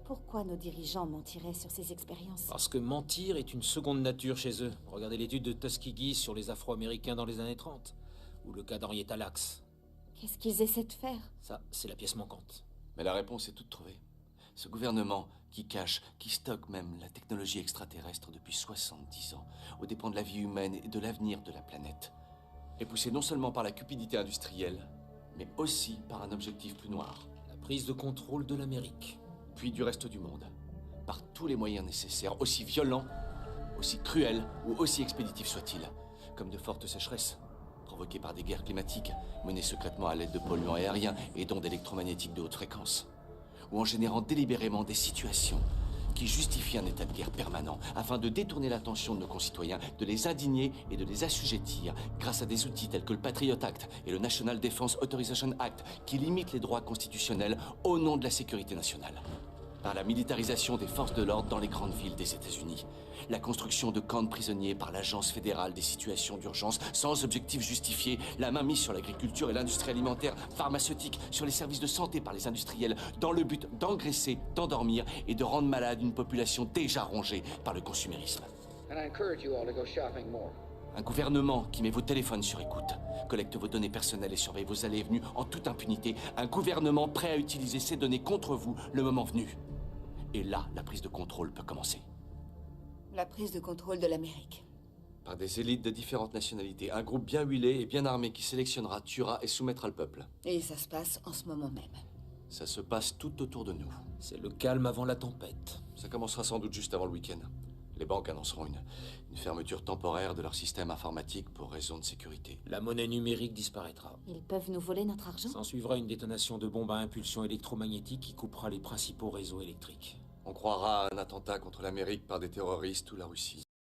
Pourquoi nos dirigeants mentiraient sur ces expériences? Parce que mentir est une seconde nature chez eux. Regardez l'étude de Tuskegee sur les Afro-Américains dans les années 30. Ou le cas d'Henrietta Lacks. Qu'est-ce qu'ils essaient de faire? Ça, c'est la pièce manquante. Mais la réponse est toute trouvée. Ce gouvernement qui cache, qui stocke même la technologie extraterrestre depuis 70 ans, aux dépens de la vie humaine et de l'avenir de la planète, est poussé non seulement par la cupidité industrielle, mais aussi par un objectif plus noir. La prise de contrôle de l'Amérique. Puis du reste du monde, par tous les moyens nécessaires, aussi violents, aussi cruels ou aussi expéditifs soient-ils, comme de fortes sécheresses, provoquées par des guerres climatiques, menées secrètement à l'aide de polluants aériens et d'ondes électromagnétiques de haute fréquence, ou en générant délibérément des situations qui justifient un état de guerre permanent, afin de détourner l'attention de nos concitoyens, de les indigner et de les assujettir grâce à des outils tels que le Patriot Act et le National Defense Authorization Act, qui limitent les droits constitutionnels au nom de la sécurité nationale. Par la militarisation des forces de l'ordre dans les grandes villes des États-Unis, la construction de camps de prisonniers par l'Agence fédérale des situations d'urgence sans objectif justifié, la mainmise sur l'agriculture et l'industrie alimentaire, pharmaceutique, sur les services de santé par les industriels, dans le but d'engraisser, d'endormir et de rendre malade une population déjà rongée par le consumérisme. Un gouvernement qui met vos téléphones sur écoute, collecte vos données personnelles et surveille vos allées et venues en toute impunité. Un gouvernement prêt à utiliser ces données contre vous le moment venu. Et là, la prise de contrôle peut commencer. La prise de contrôle de l'Amérique. Par des élites de différentes nationalités, un groupe bien huilé et bien armé qui sélectionnera, tuera et soumettra le peuple. Et ça se passe en ce moment même. Ça se passe tout autour de nous. C'est le calme avant la tempête. Ça commencera sans doute juste avant le week-end. Les banques annonceront une fermeture temporaire de leur système informatique pour raison de sécurité. La monnaie numérique disparaîtra. Ils peuvent nous voler notre argent? S'en suivra une détonation de bombes à impulsion électromagnétique qui coupera les principaux réseaux électriques. On croira à un attentat contre l'Amérique par des terroristes ou la Russie.